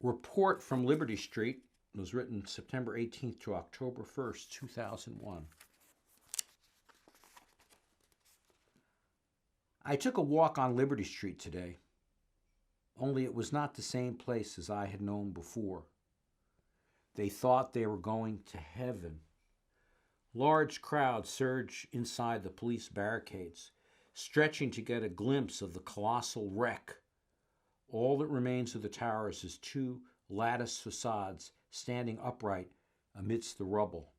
Report from Liberty Street was written September 18th to October 1st, 2001. I took a walk on Liberty Street today, only it was not the same place as I had known before. They thought they were going to heaven. Large crowds surge inside the police barricades, stretching to get a glimpse of the colossal wreck. All that remains of the towers is two lattice facades standing upright amidst the rubble.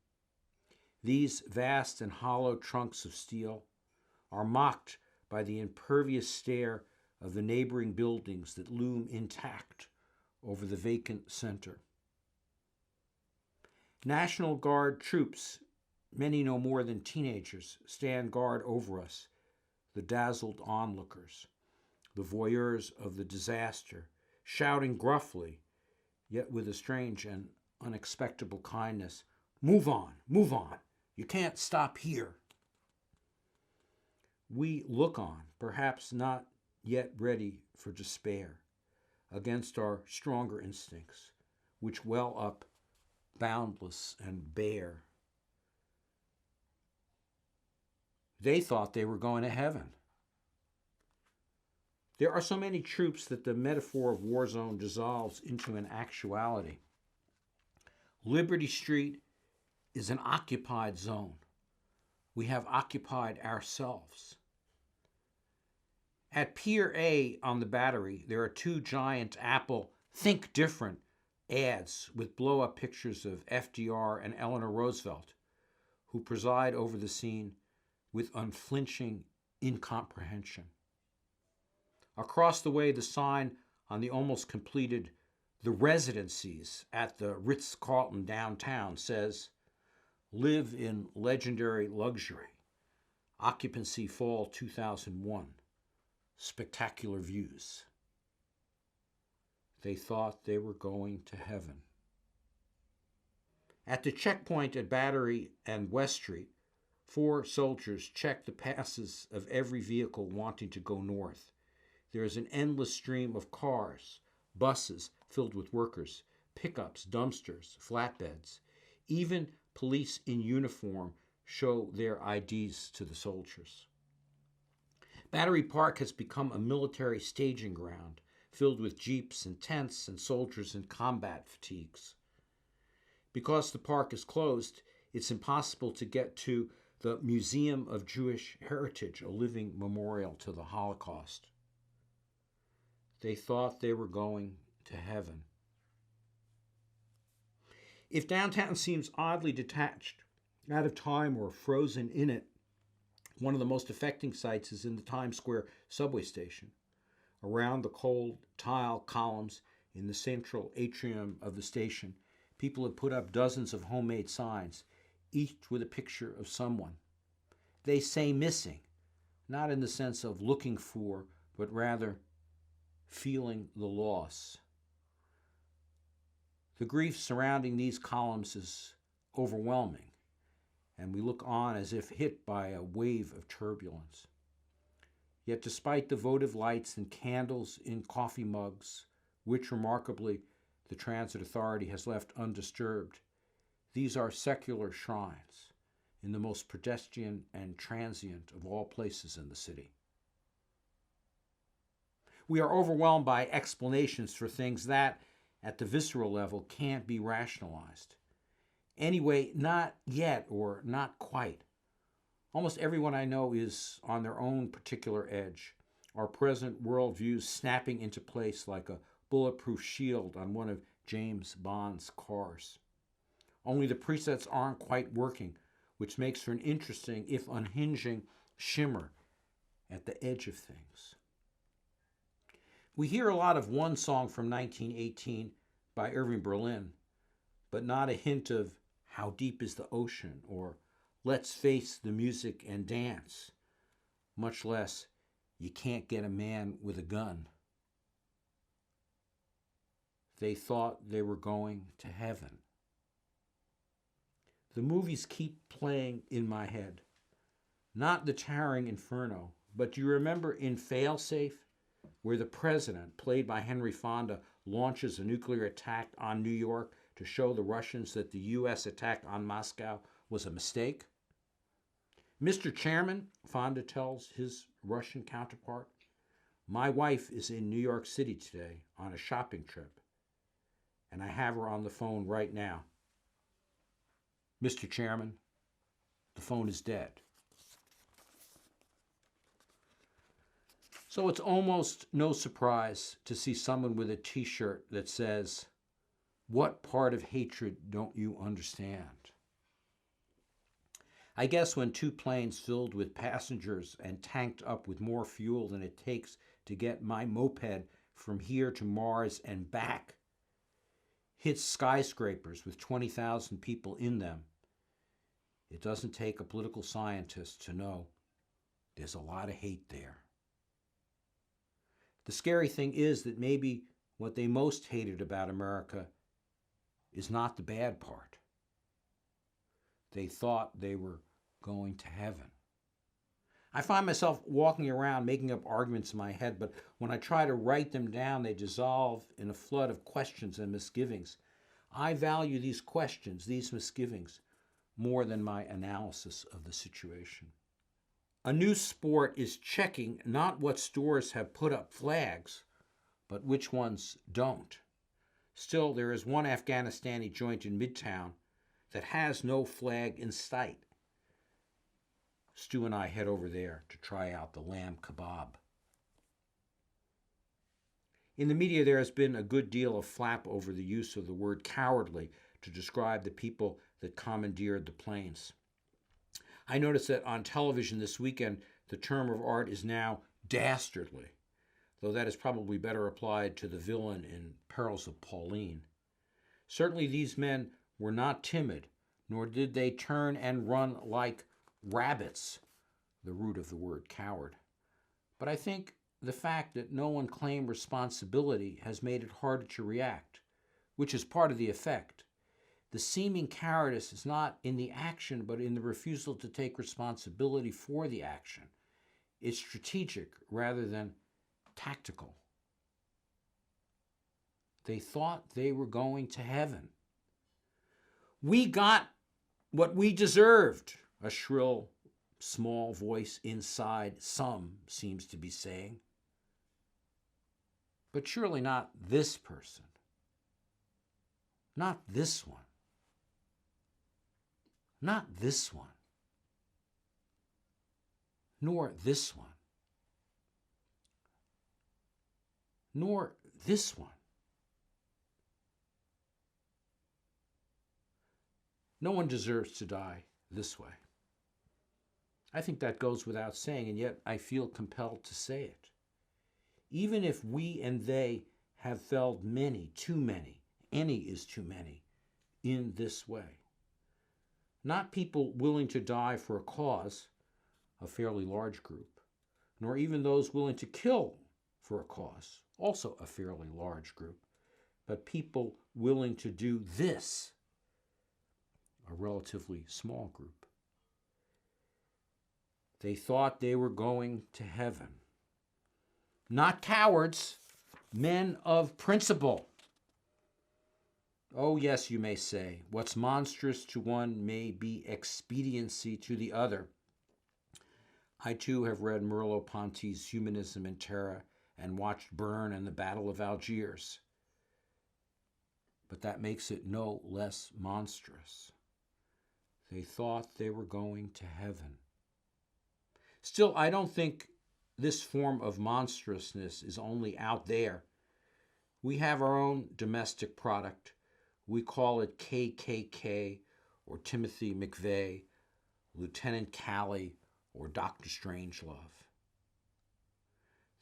These vast and hollow trunks of steel are mocked by the impervious stare of the neighboring buildings that loom intact over the vacant center. National Guard troops, many no more than teenagers, stand guard over us, the dazzled onlookers, the voyeurs of the disaster, shouting gruffly, yet with a strange and unexpected kindness, "Move on, move on, you can't stop here." We look on, perhaps not yet ready for despair, against our stronger instincts, which well up boundless and bare. They thought they were going to heaven. There are so many troops that the metaphor of war zone dissolves into an actuality. Liberty Street is an occupied zone. We have occupied ourselves. At Pier A on the Battery, there are two giant Apple Think Different ads with blow-up pictures of FDR and Eleanor Roosevelt, who preside over the scene with unflinching incomprehension. Across the way, the sign on the almost completed The Residencies at the Ritz-Carlton downtown says, "Live in legendary luxury. Occupancy fall 2001. Spectacular views." They thought they were going to heaven. At the checkpoint at Battery and West Street, 4 soldiers check the passes of every vehicle wanting to go north. There is an endless stream of cars, buses filled with workers, pickups, dumpsters, flatbeds. Even police in uniform show their IDs to the soldiers. Battery Park has become a military staging ground, filled with jeeps and tents and soldiers in combat fatigues. Because the park is closed, it's impossible to get to the Museum of Jewish Heritage, a living memorial to the Holocaust. They thought they were going to heaven. If downtown seems oddly detached, out of time, or frozen in it, one of the most affecting sights is in the Times Square subway station. Around the cold tile columns in the central atrium of the station, people have put up dozens of homemade signs, each with a picture of someone. They say missing, not in the sense of looking for, but rather feeling the loss. The grief surrounding these columns is overwhelming, and we look on as if hit by a wave of turbulence. Yet despite the votive lights and candles in coffee mugs, which remarkably the Transit Authority has left undisturbed, these are secular shrines in the most pedestrian and transient of all places in the city. We are overwhelmed by explanations for things that, at the visceral level, can't be rationalized. Anyway, not yet, or not quite. Almost everyone I know is on their own particular edge, our present worldviews snapping into place like a bulletproof shield on one of James Bond's cars. Only the presets aren't quite working, which makes for an interesting, if unhinging, shimmer at the edge of things. We hear a lot of one song from 1918 by Irving Berlin, but not a hint of How Deep is the Ocean or Let's Face the Music and Dance, much less You Can't Get a Man with a Gun. They thought they were going to heaven. The movies keep playing in my head. Not the towering inferno, but do you remember in Failsafe, where the president, played by Henry Fonda, launches a nuclear attack on New York to show the Russians that the U.S. attack on Moscow was a mistake? Mr. Chairman, Fonda tells his Russian counterpart, my wife is in New York City today on a shopping trip, and I have her on the phone right now. Mr. Chairman, the phone is dead. So it's almost no surprise to see someone with a t-shirt that says, what part of hatred don't you understand? I guess when two planes filled with passengers and tanked up with more fuel than it takes to get my moped from here to Mars and back hit skyscrapers with 20,000 people in them, it doesn't take a political scientist to know there's a lot of hate there. The scary thing is that maybe what they most hated about America is not the bad part. They thought they were going to heaven. I find myself walking around making up arguments in my head, but when I try to write them down, they dissolve in a flood of questions and misgivings. I value these questions, these misgivings, more than my analysis of the situation. A new sport is checking not what stores have put up flags, but which ones don't. Still, there is one Afghanistani joint in Midtown that has no flag in sight. Stu and I head over there to try out the lamb kebab. In the media, there has been a good deal of flap over the use of the word cowardly to describe the people that commandeered the planes. I noticed that on television this weekend, the term of art is now dastardly, though that is probably better applied to the villain in Perils of Pauline. Certainly these men were not timid, nor did they turn and run like rabbits, the root of the word coward. But I think the fact that no one claimed responsibility has made it harder to react, which is part of the effect. The seeming cowardice is not in the action, but in the refusal to take responsibility for the action. It's strategic rather than tactical. They thought they were going to heaven. We got what we deserved, a shrill, small voice inside some seems to be saying. But surely not this person. Not this one. Not this one. Nor this one. Nor this one. No one deserves to die this way. I think that goes without saying, and yet I feel compelled to say it. Even if we and they have felled many, too many, any is too many, in this way. Not people willing to die for a cause, a fairly large group, nor even those willing to kill for a cause, also a fairly large group, but people willing to do this, a relatively small group. They thought they were going to heaven. Not cowards, men of principle. Oh, yes, you may say, what's monstrous to one may be expediency to the other. I, too, have read Merleau-Ponty's Humanism and Terror and watched Burn and the Battle of Algiers. But that makes it no less monstrous. They thought they were going to heaven. Still, I don't think this form of monstrousness is only out there. We have our own domestic product. We call it KKK or Timothy McVeigh, Lieutenant Calley, or Dr. Strangelove.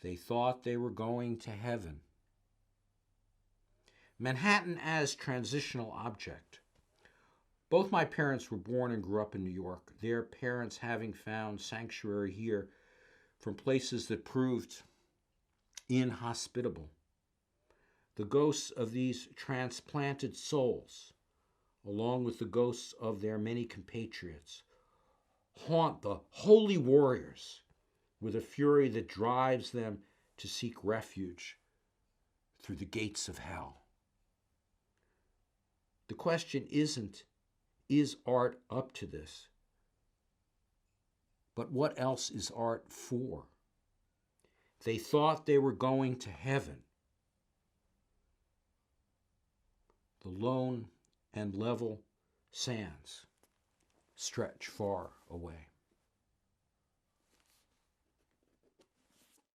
They thought they were going to heaven. Manhattan as transitional object. Both my parents were born and grew up in New York, their parents having found sanctuary here from places that proved inhospitable. The ghosts of these transplanted souls, along with the ghosts of their many compatriots, haunt the holy warriors with a fury that drives them to seek refuge through the gates of hell. The question isn't, is art up to this? But what else is art for? They thought they were going to heaven. The lone and level sands stretch far away.